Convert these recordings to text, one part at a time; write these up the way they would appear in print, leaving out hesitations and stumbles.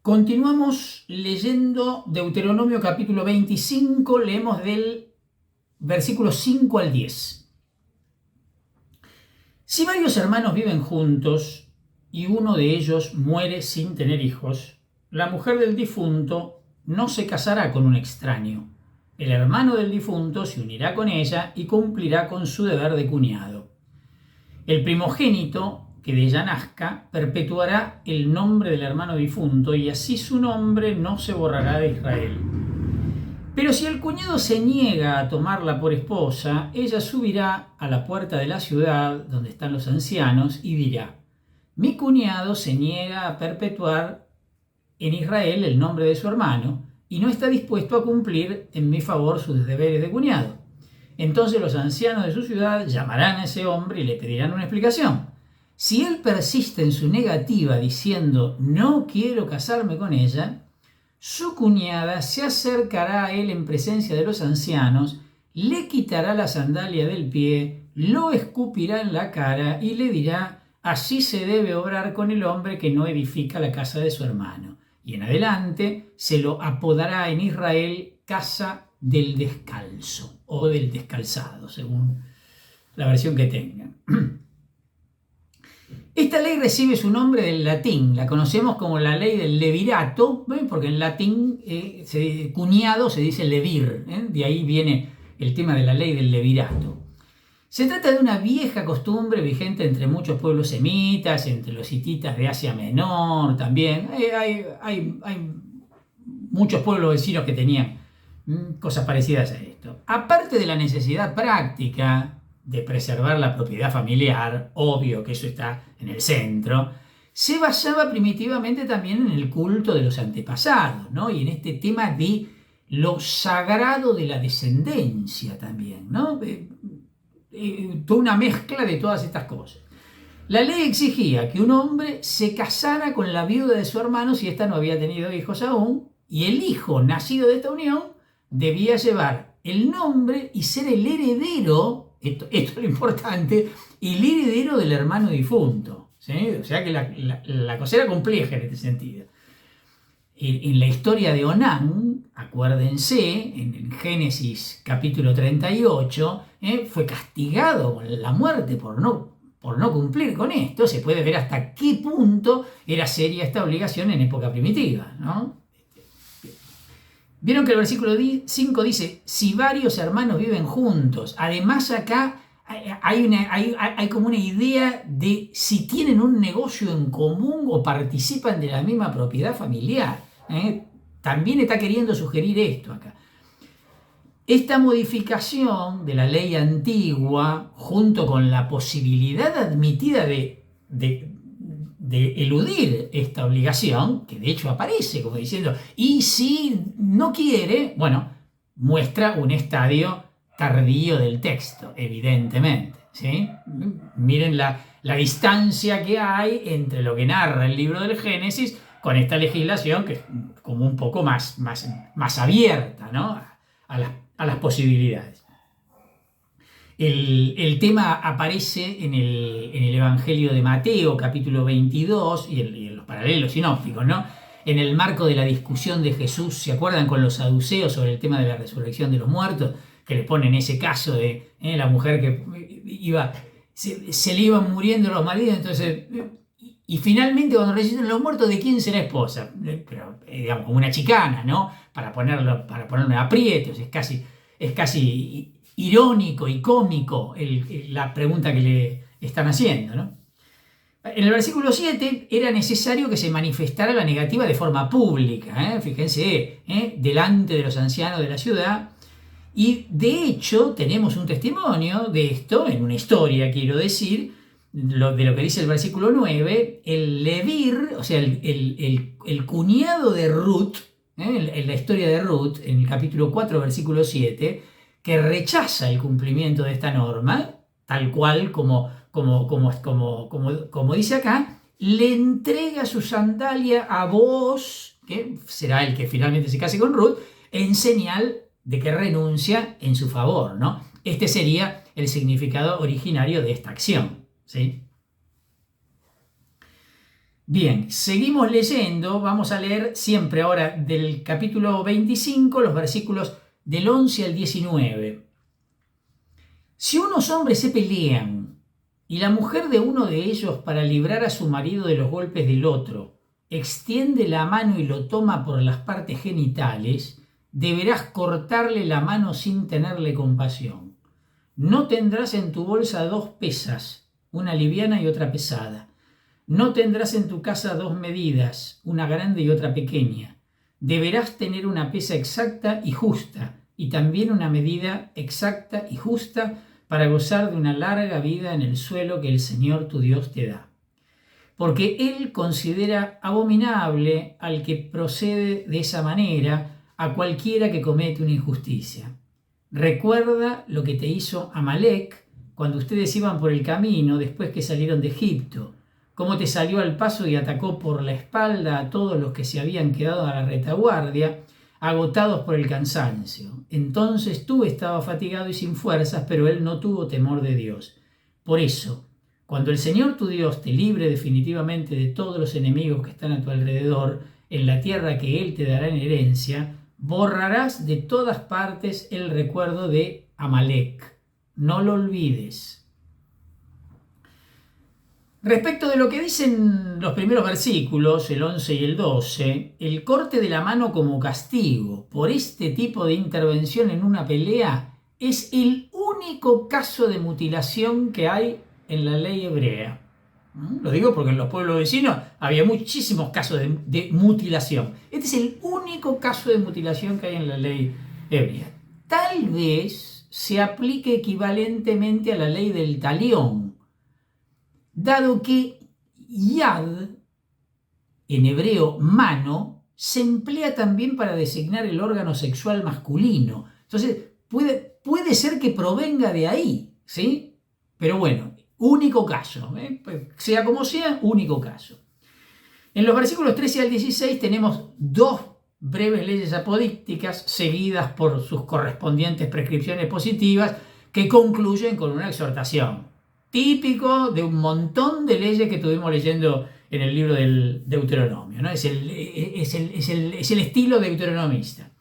Continuamos leyendo Deuteronomio capítulo 25, leemos del versículo 5 al 10. Si varios hermanos viven juntos y uno de ellos muere sin tener hijos, la mujer del difunto no se casará con un extraño. El hermano del difunto se unirá con ella y cumplirá con su deber de cuñado. El primogénito que de ella nazca perpetuará el nombre del hermano difunto y así su nombre no se borrará de Israel. Pero si el cuñado se niega a tomarla por esposa, ella subirá a la puerta de la ciudad donde están los ancianos y dirá: mi cuñado se niega a perpetuar en Israel el nombre de su hermano y no está dispuesto a cumplir en mi favor sus deberes de cuñado. Entonces los ancianos de su ciudad llamarán a ese hombre y le pedirán una explicación. Si él persiste en su negativa diciendo no quiero casarme con ella, su cuñada se acercará a él en presencia de los ancianos, le quitará la sandalia del pie, lo escupirá en la cara y le dirá: así se debe obrar con el hombre que no edifica la casa de su hermano. Y en adelante se lo apodará en Israel casa del descalzo o del descalzado, según la versión que tengan. Esta ley recibe su nombre del latín, la conocemos como la ley del levirato, porque en latín cuñado se dice levir, de ahí viene el tema de la ley del levirato. Se trata de una vieja costumbre vigente entre muchos pueblos semitas, entre los hititas de Asia Menor también. Hay muchos pueblos vecinos que tenían cosas parecidas a esto. Aparte de la necesidad práctica de preservar la propiedad familiar, obvio que eso está en el centro, se basaba primitivamente también en el culto de los antepasados, ¿no? Y en este tema de lo sagrado de la descendencia también, ¿no? Toda una mezcla de todas estas cosas. La ley exigía que un hombre se casara con la viuda de su hermano si ésta no había tenido hijos aún, y el hijo nacido de esta unión debía llevar el nombre y ser el heredero, esto es lo importante, el heredero del hermano difunto, ¿sí? O sea que la cosa era compleja en este sentido. En la historia de Onán, acuérdense, en Génesis capítulo 38, fue castigado con la muerte por no cumplir con esto. Se puede ver hasta qué punto era seria esta obligación en época primitiva, ¿no? Vieron que el versículo 5 dice: si varios hermanos viven juntos. Además acá hay como una idea de si tienen un negocio en común o participan de la misma propiedad familiar. También está queriendo sugerir esto acá. Esta modificación de la ley antigua, junto con la posibilidad admitida de eludir esta obligación, que de hecho aparece como diciendo, y si no quiere, bueno, muestra un estadio tardío del texto, evidentemente, ¿sí? Miren la distancia que hay entre lo que narra el libro del Génesis con esta legislación que es como un poco más abierta, ¿no? a las posibilidades. El tema aparece en el Evangelio de Mateo, capítulo 22, y en los paralelos sinópticos, ¿no? En el marco de la discusión de Jesús, ¿se acuerdan con los saduceos sobre el tema de la resurrección de los muertos? Que le ponen ese caso de la mujer que se le iban muriendo los maridos, entonces, y finalmente cuando resucitan los muertos, ¿de quién será esposa? Pero, digamos, como una chicana, ¿no? Para ponerlo en aprietos, es casi irónico y cómico la pregunta que le están haciendo, ¿no? En el versículo 7 era necesario que se manifestara la negativa de forma pública, fíjense, delante de los ancianos de la ciudad, y de hecho tenemos un testimonio de esto, en una historia quiero decir, de lo que dice el versículo 9, el levir, o sea, el cuñado de Ruth, en la historia de Ruth, en el capítulo 4, versículo 7, que rechaza el cumplimiento de esta norma, tal cual como dice acá, le entrega su sandalia a Booz, que será el que finalmente se case con Ruth, en señal de que renuncia en su favor, ¿no? Este sería el significado originario de esta acción, ¿sí? Bien, seguimos leyendo, vamos a leer siempre ahora del capítulo 25, los versículos del 11 al 19. Si unos hombres se pelean y la mujer de uno de ellos, para librar a su marido de los golpes del otro, extiende la mano y lo toma por las partes genitales, deberás cortarle la mano sin tenerle compasión. No tendrás en tu bolsa 2 pesas, una liviana y otra pesada. No tendrás en tu casa 2 medidas, una grande y otra pequeña. Deberás tener una pesa exacta y justa, y también una medida exacta y justa, para gozar de una larga vida en el suelo que el Señor tu Dios te da. Porque Él considera abominable al que procede de esa manera, a cualquiera que comete una injusticia. Recuerda lo que te hizo Amalec cuando ustedes iban por el camino después que salieron de Egipto, cómo te salió al paso y atacó por la espalda a todos los que se habían quedado a la retaguardia, agotados por el cansancio. Entonces tú estabas fatigado y sin fuerzas, pero él no tuvo temor de Dios. Por eso, cuando el Señor tu Dios te libre definitivamente de todos los enemigos que están a tu alrededor, en la tierra que Él te dará en herencia, borrarás de todas partes el recuerdo de Amalec. No lo olvides. Respecto de lo que dicen los primeros versículos, el 11 y el 12, el corte de la mano como castigo por este tipo de intervención en una pelea es el único caso de mutilación que hay en la ley hebrea. Lo digo porque en los pueblos vecinos había muchísimos casos de mutilación. Este es el único caso de mutilación que hay en la ley hebrea. Tal vez se aplique equivalentemente a la ley del talión, dado que yad, en hebreo mano, se emplea también para designar el órgano sexual masculino. Entonces, puede ser que provenga de ahí, ¿sí? Pero bueno, único caso, sea como sea, único caso. En los versículos 13 al 16 tenemos 2 breves leyes apodícticas seguidas por sus correspondientes prescripciones positivas que concluyen con una exhortación. Típico de un montón de leyes que estuvimos leyendo en el libro del Deuteronomio, ¿no? Es el estilo deuteronomista.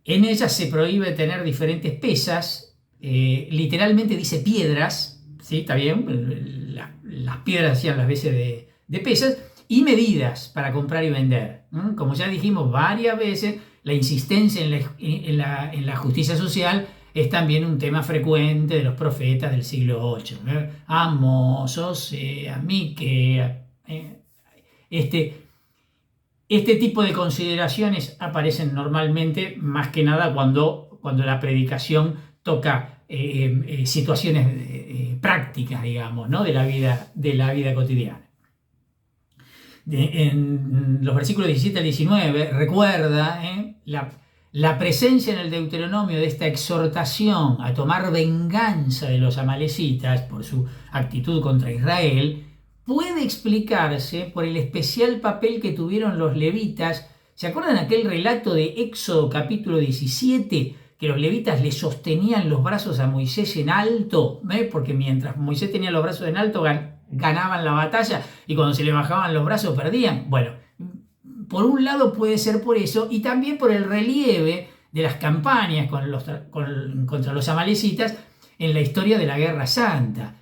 En ellas se prohíbe tener diferentes pesas, literalmente dice piedras, ¿sí? Está bien, las piedras hacían las veces de pesas, y medidas para comprar y vender. Como ya dijimos varias veces, la insistencia en la justicia social es también un tema frecuente de los profetas del siglo VIII. Amós, Osea, Miqueas. Este tipo de consideraciones aparecen normalmente más que nada cuando la predicación toca situaciones prácticas, digamos, ¿no? de la vida cotidiana. En los versículos 17 al 19, recuerda la presencia en el Deuteronomio de esta exhortación a tomar venganza de los amalecitas por su actitud contra Israel, puede explicarse por el especial papel que tuvieron los levitas. ¿Se acuerdan aquel relato de Éxodo capítulo 17? Que los levitas le sostenían los brazos a Moisés en alto, porque mientras Moisés tenía los brazos en alto ganaban la batalla y cuando se le bajaban los brazos perdían. Bueno, por un lado puede ser por eso y también por el relieve de las campañas contra los amalecitas en la historia de la Guerra Santa.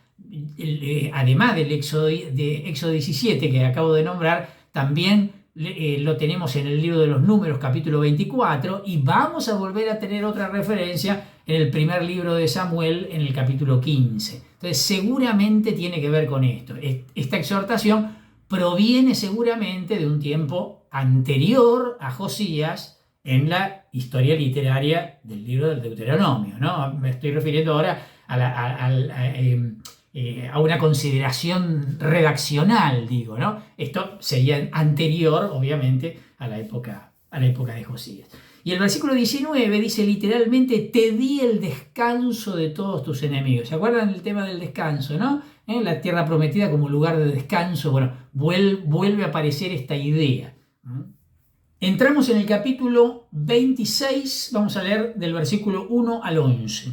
Además del Éxodo 17 que acabo de nombrar, también lo tenemos en el libro de los Números capítulo 24 y vamos a volver a tener otra referencia en el primer libro de Samuel en el capítulo 15. Entonces seguramente tiene que ver con esto. Esta exhortación proviene seguramente de un tiempo anterior a Josías en la historia literaria del libro del Deuteronomio, ¿no? Me estoy refiriendo ahora a una consideración redaccional, digo, ¿no? Esto sería anterior, obviamente, a la época de Josías. Y el versículo 19 dice literalmente, te di el descanso de todos tus enemigos. ¿Se acuerdan del tema del descanso, no? La tierra prometida como lugar de descanso. Bueno, vuelve a aparecer esta idea. Entramos en el capítulo 26, vamos a leer del versículo 1 al 11.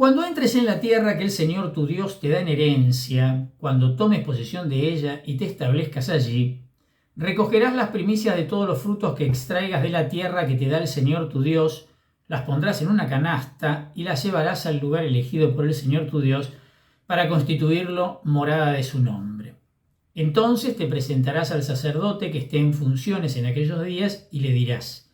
Cuando entres en la tierra que el Señor tu Dios te da en herencia, cuando tomes posesión de ella y te establezcas allí, recogerás las primicias de todos los frutos que extraigas de la tierra que te da el Señor tu Dios, las pondrás en una canasta y las llevarás al lugar elegido por el Señor tu Dios para constituirlo morada de su nombre. Entonces te presentarás al sacerdote que esté en funciones en aquellos días y le dirás: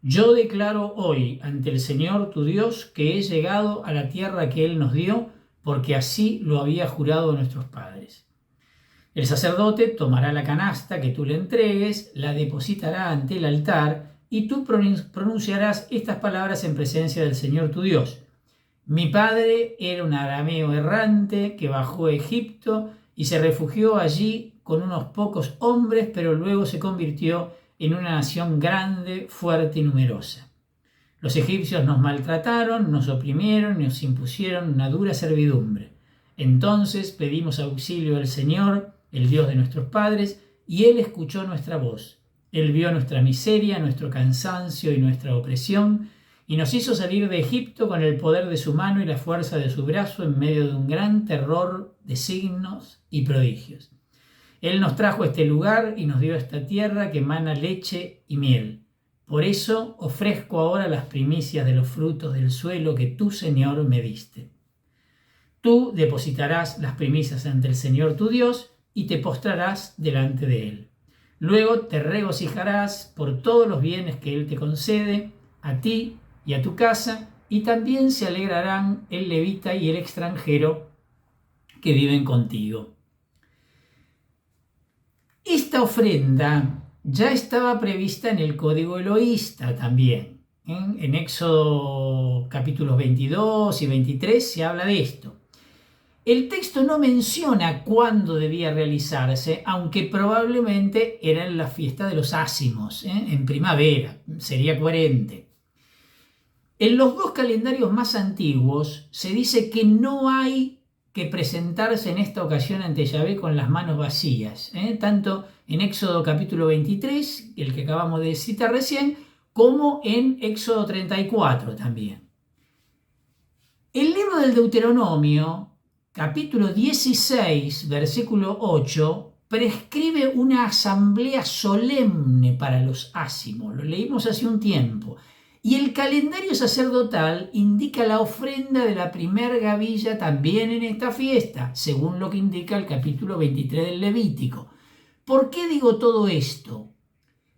yo declaro hoy ante el Señor tu Dios que he llegado a la tierra que Él nos dio, porque así lo había jurado a nuestros padres. El sacerdote tomará la canasta que tú le entregues, la depositará ante el altar y tú pronunciarás estas palabras en presencia del Señor tu Dios. Mi padre era un arameo errante que bajó a Egipto y se refugió allí con unos pocos hombres, pero luego se convirtió en una nación grande, fuerte y numerosa. Los egipcios nos maltrataron, nos oprimieron y nos impusieron una dura servidumbre. Entonces pedimos auxilio al Señor, el Dios de nuestros padres, y Él escuchó nuestra voz. Él vio nuestra miseria, nuestro cansancio y nuestra opresión, y nos hizo salir de Egipto con el poder de su mano y la fuerza de su brazo en medio de un gran terror de signos y prodigios. Él nos trajo a este lugar y nos dio esta tierra que emana leche y miel. Por eso ofrezco ahora las primicias de los frutos del suelo que tú, Señor, me diste. Tú depositarás las primicias ante el Señor tu Dios y te postrarás delante de Él. Luego te regocijarás por todos los bienes que Él te concede, a ti y a tu casa, y también se alegrarán el levita y el extranjero que viven contigo. Esta ofrenda ya estaba prevista en el Código Elohista también. En Éxodo capítulos 22 y 23 se habla de esto. El texto no menciona cuándo debía realizarse, aunque probablemente era en la fiesta de los ácimos, en primavera, sería coherente. En los dos calendarios más antiguos se dice que no hay que presentarse en esta ocasión ante Yahvé con las manos vacías, tanto en Éxodo capítulo 23, el que acabamos de citar recién, como en Éxodo 34 también. El libro del Deuteronomio, capítulo 16, versículo 8, prescribe una asamblea solemne para los ácimos. Lo leímos hace un tiempo. Y el calendario sacerdotal indica la ofrenda de la primer gavilla también en esta fiesta, según lo que indica el capítulo 23 del Levítico. ¿Por qué digo todo esto?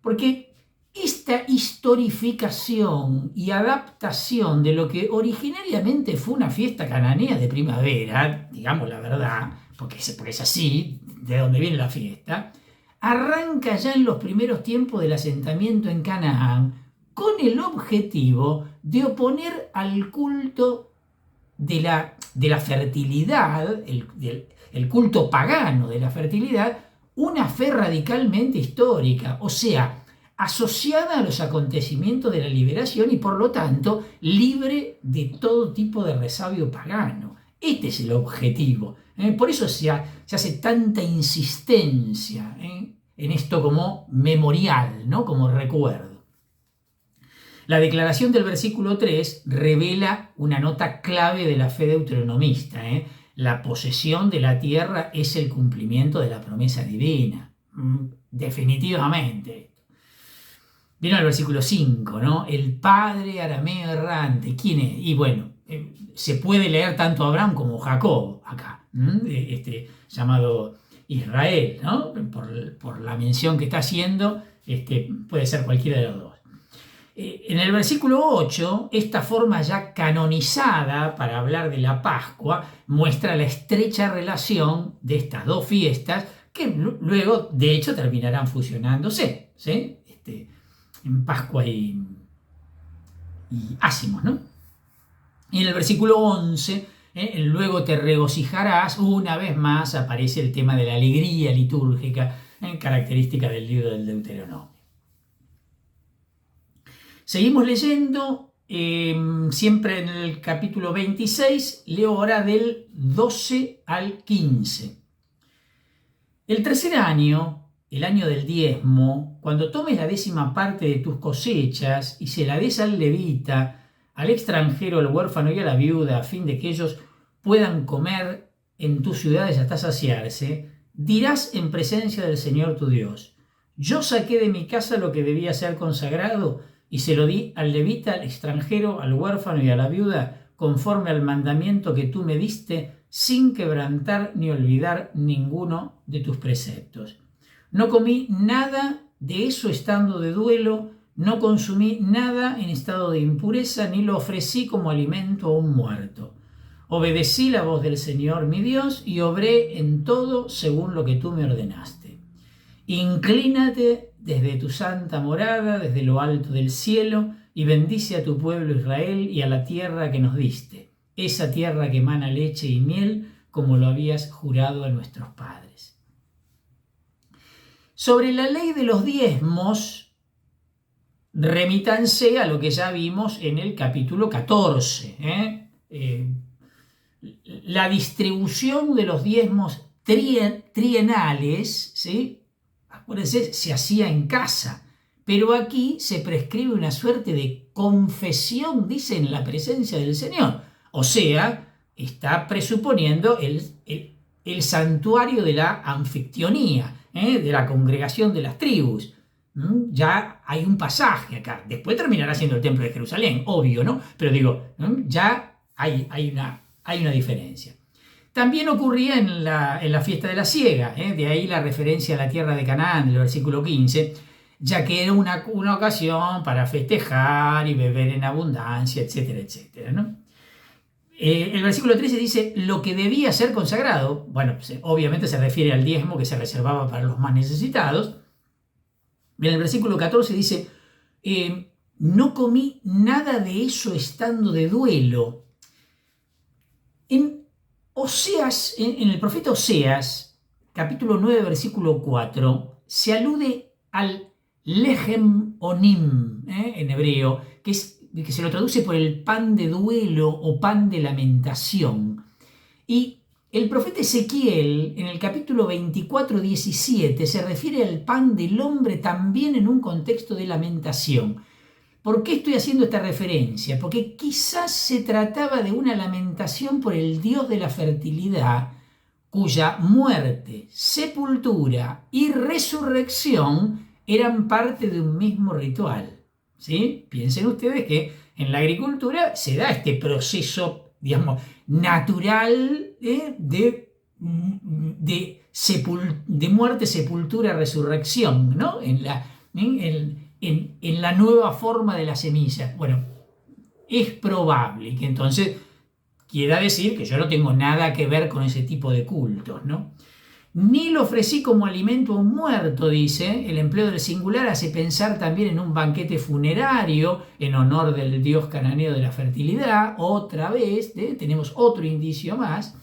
Porque esta historificación y adaptación de lo que originariamente fue una fiesta cananea de primavera, digamos la verdad, porque es así, de donde viene la fiesta, arranca ya en los primeros tiempos del asentamiento en Canaán, con el objetivo de oponer al culto de la fertilidad, el culto pagano de la fertilidad, una fe radicalmente histórica, o sea, asociada a los acontecimientos de la liberación y por lo tanto libre de todo tipo de resabio pagano. Este es el objetivo. Por eso se hace tanta insistencia en esto como memorial, ¿no? Como recuerdo. La declaración del versículo 3 revela una nota clave de la fe deuteronomista. La posesión de la tierra es el cumplimiento de la promesa divina. Definitivamente. Vino el versículo 5, ¿no? El padre arameo errante. ¿Quién es? Y bueno, se puede leer tanto Abraham como Jacob acá, llamado Israel, ¿no? Por la mención que está haciendo, puede ser cualquiera de los dos. En el versículo 8, esta forma ya canonizada para hablar de la Pascua muestra la estrecha relación de estas dos fiestas que luego, de hecho, terminarán fusionándose, ¿sí? En Pascua y ácimos, ¿no? Y en el versículo 11, luego te regocijarás, una vez más aparece el tema de la alegría litúrgica, característica del libro del Deuteronomio. Seguimos leyendo, siempre en el capítulo 26, leo ahora del 12 al 15. El tercer año, el año del diezmo, cuando tomes la 10ª parte de tus cosechas y se la des al levita, al extranjero, al huérfano y a la viuda, a fin de que ellos puedan comer en tus ciudades hasta saciarse, dirás en presencia del Señor tu Dios: yo saqué de mi casa lo que debía ser consagrado y se lo di al levita, al extranjero, al huérfano y a la viuda, conforme al mandamiento que tú me diste, sin quebrantar ni olvidar ninguno de tus preceptos. No comí nada de eso estando de duelo, no consumí nada en estado de impureza, ni lo ofrecí como alimento a un muerto. Obedecí la voz del Señor mi Dios y obré en todo según lo que tú me ordenaste. Inclínate desde tu santa morada, desde lo alto del cielo, y bendice a tu pueblo Israel y a la tierra que nos diste, esa tierra que emana leche y miel, como lo habías jurado a nuestros padres. Sobre la ley de los diezmos, remítanse a lo que ya vimos en el capítulo 14. La distribución de los diezmos trienales, ¿sí? Acuérdense, se hacía en casa, pero aquí se prescribe una suerte de confesión, dice, en la presencia del Señor. O sea, está presuponiendo el santuario de la anfictionía, de la congregación de las tribus. Ya hay un pasaje acá. Después terminará siendo el templo de Jerusalén, obvio, ¿no? Pero digo, ya hay una diferencia. También ocurría en la fiesta de la siega, de ahí la referencia a la tierra de Canaán del versículo 15, ya que era una ocasión para festejar y beber en abundancia, etcétera, etcétera, ¿no? El versículo 13 dice lo que debía ser consagrado. Bueno, obviamente se refiere al diezmo que se reservaba para los más necesitados. En el versículo 14 dice, no comí nada de eso estando de duelo. En Oseas, en el profeta Oseas, capítulo 9, versículo 4, se alude al Lechem Onim, en hebreo, que se lo traduce por el pan de duelo o pan de lamentación. Y el profeta Ezequiel, en el capítulo 24, 17, se refiere al pan del hombre también en un contexto de lamentación. ¿Por qué estoy haciendo esta referencia? Porque quizás se trataba de una lamentación por el Dios de la fertilidad, cuya muerte, sepultura y resurrección eran parte de un mismo ritual. ¿Sí? Piensen ustedes que en la agricultura se da este proceso, digamos, natural de muerte, sepultura, resurrección, ¿no? En la nueva forma de la semilla. Bueno, es probable que entonces quiera decir que yo no tengo nada que ver con ese tipo de cultos, ¿no? Ni lo ofrecí como alimento a un muerto, dice. El empleo del singular hace pensar también en un banquete funerario en honor del dios cananeo de la fertilidad. Otra vez, tenemos otro indicio más.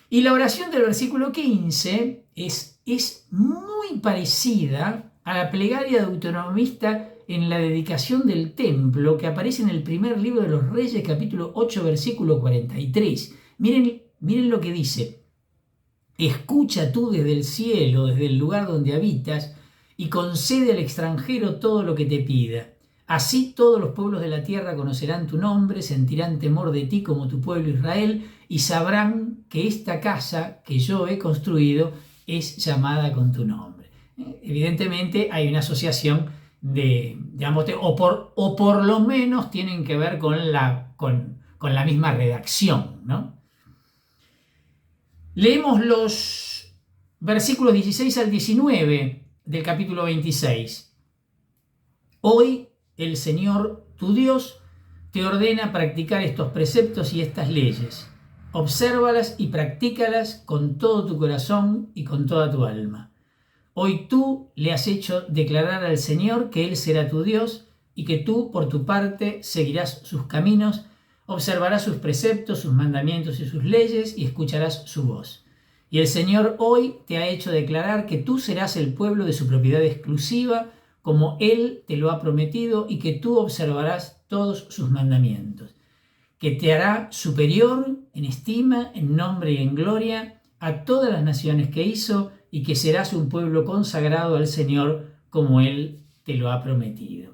Y la oración del versículo 15 es muy parecida a la plegaria deuteronomista en la dedicación del templo que aparece en el primer libro de los Reyes, capítulo 8, versículo 43. Miren lo que dice. Escucha tú desde el cielo, desde el lugar donde habitas, y concede al extranjero todo lo que te pida. Así todos los pueblos de la tierra conocerán tu nombre, sentirán temor de ti como tu pueblo Israel, y sabrán que esta casa que yo he construido es llamada con tu nombre. Evidentemente hay una asociación o por lo menos tienen que ver con la misma redacción, ¿no? Leemos los versículos 16 al 19 del capítulo 26. Hoy el Señor, tu Dios, te ordena practicar estos preceptos y estas leyes. Obsérvalas y practícalas con todo tu corazón y con toda tu alma. Hoy tú le has hecho declarar al Señor que Él será tu Dios y que tú, por tu parte, seguirás sus caminos, observarás sus preceptos, sus mandamientos y sus leyes y escucharás su voz. Y el Señor hoy te ha hecho declarar que tú serás el pueblo de su propiedad exclusiva, como Él te lo ha prometido, y que tú observarás todos sus mandamientos, que te hará superior en estima, en nombre y en gloria a todas las naciones que hizo, y que serás un pueblo consagrado al Señor como Él te lo ha prometido.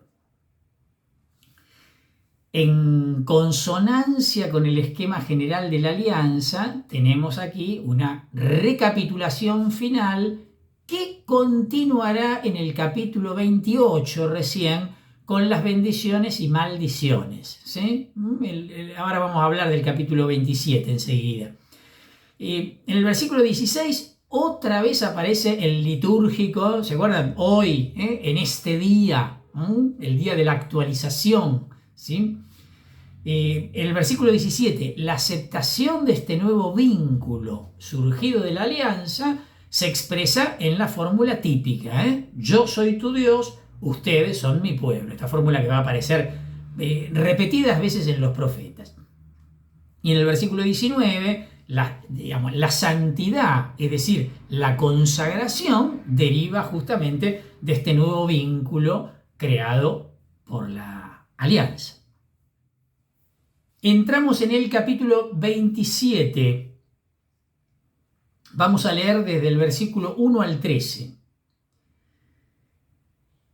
En consonancia con el esquema general de la alianza, tenemos aquí una recapitulación final que continuará en el capítulo 28 recién con las bendiciones y maldiciones, ¿sí? Ahora vamos a hablar del capítulo 27 enseguida. En el versículo 16 otra vez aparece el litúrgico, ¿se acuerdan? Hoy, en este día, el día de la actualización, ¿sí? El versículo 17, la aceptación de este nuevo vínculo surgido de la alianza se expresa en la fórmula típica, yo soy tu Dios, ustedes son mi pueblo. Esta fórmula que va a aparecer repetidas veces en los profetas. Y en el versículo 19, la santidad, es decir, la consagración, deriva justamente de este nuevo vínculo creado por la alianza. Entramos en el capítulo 27. Vamos a leer desde el versículo 1 al 13.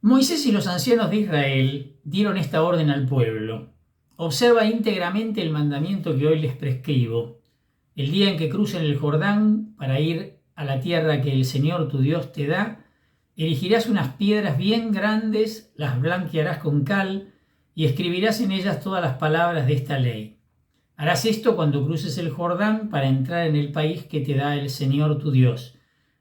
Moisés y los ancianos de Israel dieron esta orden al pueblo. Observa íntegramente el mandamiento que hoy les prescribo. El día en que crucen el Jordán para ir a la tierra que el Señor tu Dios te da, erigirás unas piedras bien grandes, las blanquearás con cal y escribirás en ellas todas las palabras de esta ley. Harás esto cuando cruces el Jordán para entrar en el país que te da el Señor tu Dios,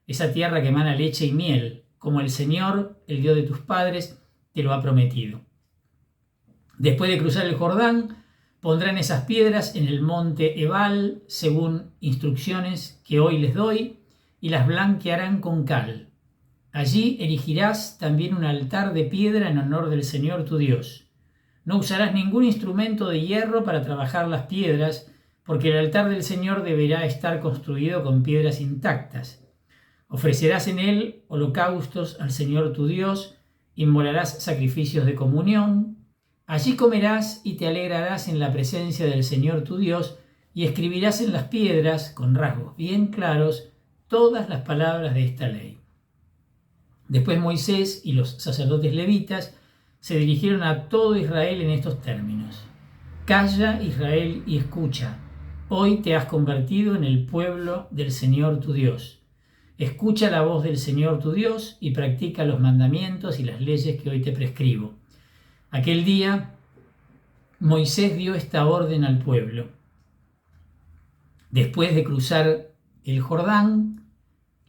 esa tierra que emana leche y miel, como el Señor, el Dios de tus padres, te lo ha prometido. Después de cruzar el Jordán, pondrán esas piedras en el monte Ebal, según instrucciones que hoy les doy, y las blanquearán con cal. Allí erigirás también un altar de piedra en honor del Señor tu Dios. No usarás ningún instrumento de hierro para trabajar las piedras, porque el altar del Señor deberá estar construido con piedras intactas. Ofrecerás en él holocaustos al Señor tu Dios, inmolarás sacrificios de comunión. Allí comerás y te alegrarás en la presencia del Señor tu Dios, y escribirás en las piedras, con rasgos bien claros, todas las palabras de esta ley. Después Moisés y los sacerdotes levitas se dirigieron a todo Israel en estos términos. Calla, Israel, y escucha. Hoy te has convertido en el pueblo del Señor tu Dios. Escucha la voz del Señor tu Dios y practica los mandamientos y las leyes que hoy te prescribo. Aquel día Moisés dio esta orden al pueblo. Después de cruzar el Jordán,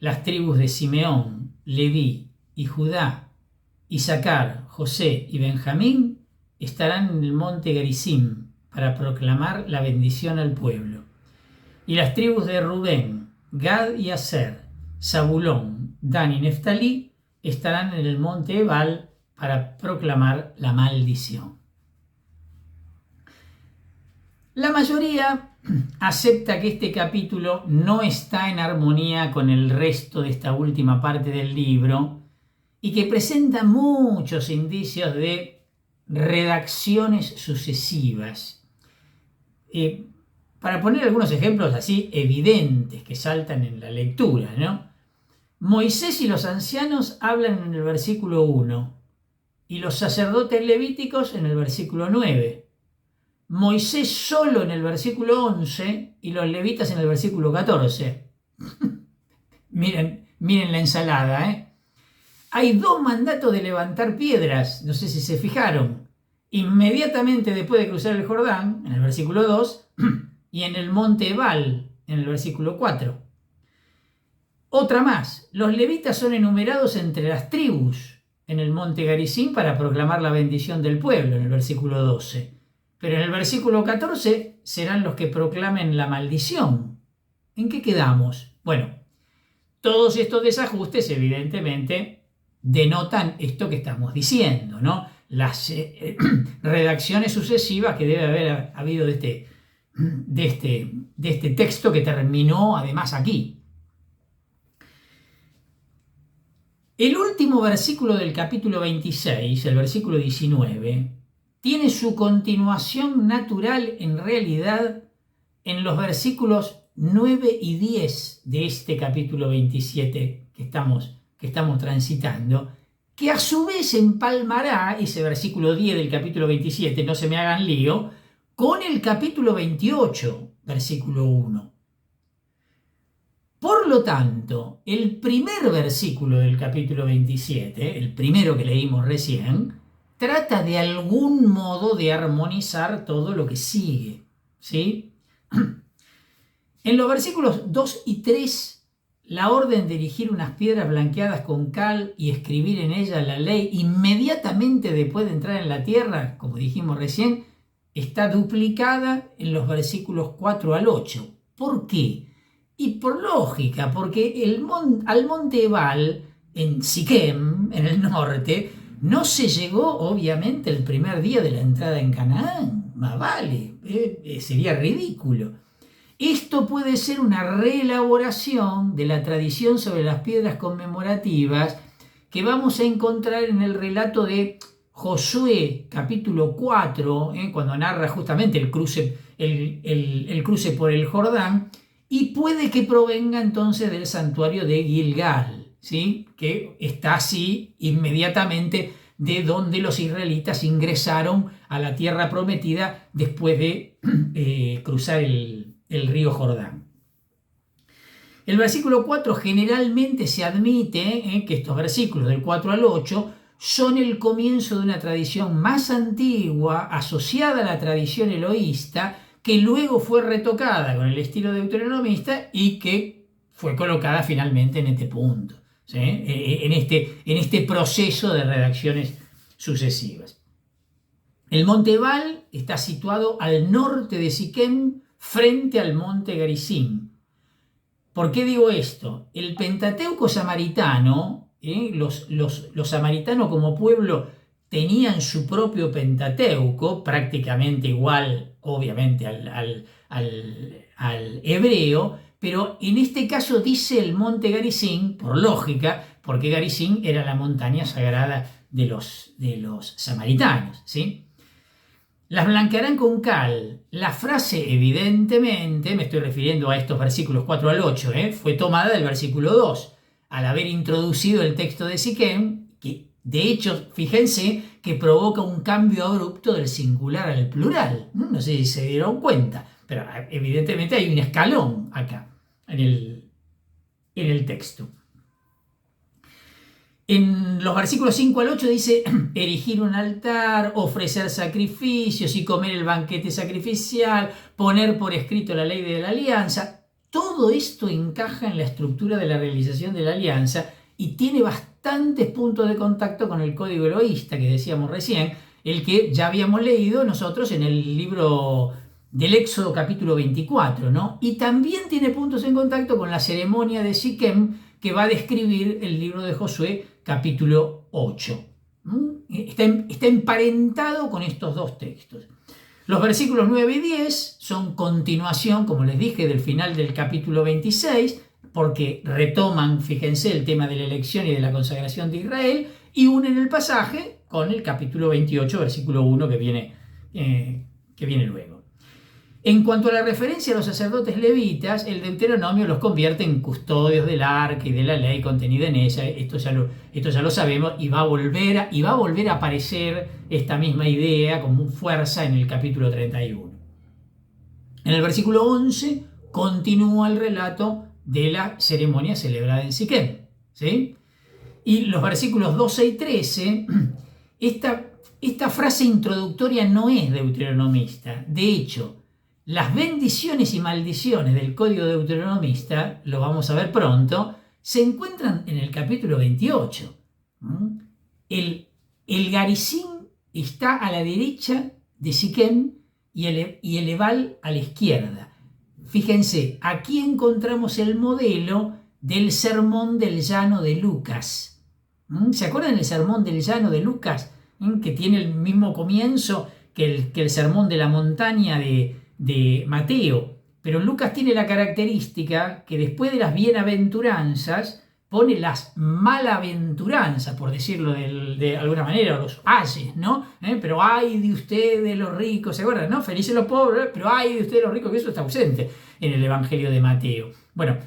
las tribus de Simeón, Leví y Judá, Isaacar, José y Benjamín estarán en el monte Gerizim para proclamar la bendición al pueblo. Y las tribus de Rubén, Gad y Aser, Zabulón, Dan y Neftalí estarán en el monte Ebal para proclamar la maldición. La mayoría acepta que este capítulo no está en armonía con el resto de esta última parte del libro y que presenta muchos indicios de redacciones sucesivas. Para poner algunos ejemplos así evidentes que saltan en la lectura, ¿no? Moisés y los ancianos hablan en el versículo 1 y los sacerdotes levíticos en el versículo 9. Moisés solo en el versículo 11 y los levitas en el versículo 14. Miren la ensalada, Hay dos mandatos de levantar piedras, no sé si se fijaron, inmediatamente después de cruzar el Jordán, en el versículo 2, y en el monte Ebal, en el versículo 4. Otra más, los levitas son enumerados entre las tribus en el monte Gerizim para proclamar la bendición del pueblo, en el versículo 12. Pero en el versículo 14 serán los que proclamen la maldición. ¿En qué quedamos? Bueno, todos estos desajustes evidentemente denotan esto que estamos diciendo, ¿no? Las redacciones sucesivas que debe haber habido de este texto que terminó además aquí. El último versículo del capítulo 26, el versículo 19, tiene su continuación natural en realidad en los versículos 9 y 10 de este capítulo 27 que estamos transitando, que a su vez empalmará ese versículo 10 del capítulo 27, no se me hagan lío, con el capítulo 28, versículo 1. Por lo tanto, el primer versículo del capítulo 27, el primero que leímos recién, trata de algún modo de armonizar todo lo que sigue, ¿sí? En los versículos 2 y 3, la orden de erigir unas piedras blanqueadas con cal y escribir en ellas la ley inmediatamente después de entrar en la tierra, como dijimos recién, está duplicada en los versículos 4 al 8. ¿Por qué? Y por lógica, porque al monte Ebal, en Siquem, en el norte, no se llegó obviamente el primer día de la entrada en Canaán. Más vale, sería ridículo. Esto puede ser una reelaboración de la tradición sobre las piedras conmemorativas que vamos a encontrar en el relato de Josué, capítulo 4, cuando narra justamente el cruce por el Jordán, y puede que provenga entonces del santuario de Gilgal, ¿sí? Que está así inmediatamente de donde los israelitas ingresaron a la tierra prometida después de cruzar el río Jordán. El versículo 4 generalmente se admite que estos versículos del 4 al 8 son el comienzo de una tradición más antigua asociada a la tradición eloísta que luego fue retocada con el estilo deuteronomista y que fue colocada finalmente en este punto, ¿sí? en este proceso de redacciones sucesivas. El monte Ebal está situado al norte de Siquem, frente al monte Garizim. ¿Por qué digo esto? El Pentateuco samaritano, los samaritanos como pueblo tenían su propio Pentateuco, prácticamente igual, obviamente, al hebreo, pero en este caso dice el monte Garizim, por lógica, porque Garizim era la montaña sagrada de los samaritanos, ¿sí? Las blanquearán con cal. La frase, evidentemente, me estoy refiriendo a estos versículos 4 al 8, fue tomada del versículo 2, al haber introducido el texto de Siquem, que de hecho, fíjense que provoca un cambio abrupto del singular al plural. No sé si se dieron cuenta, pero evidentemente hay un escalón acá en el texto. En los versículos 5 al 8 dice erigir un altar, ofrecer sacrificios y comer el banquete sacrificial, poner por escrito la ley de la alianza. Todo esto encaja en la estructura de la realización de la alianza y tiene bastantes puntos de contacto con el código eloísta que decíamos recién, el que ya habíamos leído nosotros en el libro del Éxodo capítulo 24, ¿no? Y también tiene puntos en contacto con la ceremonia de Siquem que va a describir el libro de Josué capítulo 8. Está emparentado con estos dos textos. Los versículos 9 y 10 son continuación, como les dije, del final del capítulo 26, porque retoman, fíjense, el tema de la elección y de la consagración de Israel, y unen el pasaje con el capítulo 28, versículo 1, que viene luego. En cuanto a la referencia a los sacerdotes levitas, el Deuteronomio los convierte en custodios del arca y de la ley contenida en ella. Esto ya lo sabemos, y va a volver a aparecer esta misma idea con fuerza en el capítulo 31. En el versículo 11 continúa el relato de la ceremonia celebrada en Siquem, ¿sí? Y los versículos 12 y 13, esta frase introductoria no es deuteronomista. De hecho, las bendiciones y maldiciones del código deuteronomista, lo vamos a ver pronto, se encuentran en el capítulo 28. El Garizim está a la derecha de Siquem y el Ebal a la izquierda. Fíjense, aquí encontramos el modelo del sermón del llano de Lucas. ¿Se acuerdan del sermón del llano de Lucas? Que tiene el mismo comienzo que el sermón de la montaña de Mateo, pero Lucas tiene la característica que después de las bienaventuranzas pone las malaventuranzas, por decirlo de alguna manera, los ayes, ¿no? Pero ay de ustedes los ricos, ¿se acuerdan? ¿No? Felices los pobres, pero ay de ustedes los ricos, que eso está ausente en el Evangelio de Mateo. Bueno,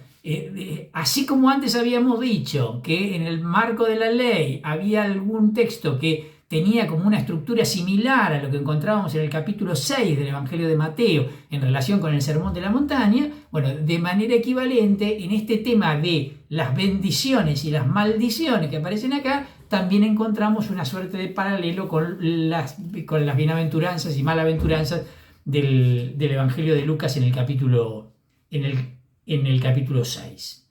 Así como antes habíamos dicho que en el marco de la ley había algún texto que tenía como una estructura similar a lo que encontrábamos en el capítulo 6 del Evangelio de Mateo en relación con el Sermón de la Montaña, bueno, de manera equivalente en este tema de las bendiciones y las maldiciones que aparecen acá, también encontramos una suerte de paralelo con las bienaventuranzas y malaventuranzas del Evangelio de Lucas en el capítulo 6.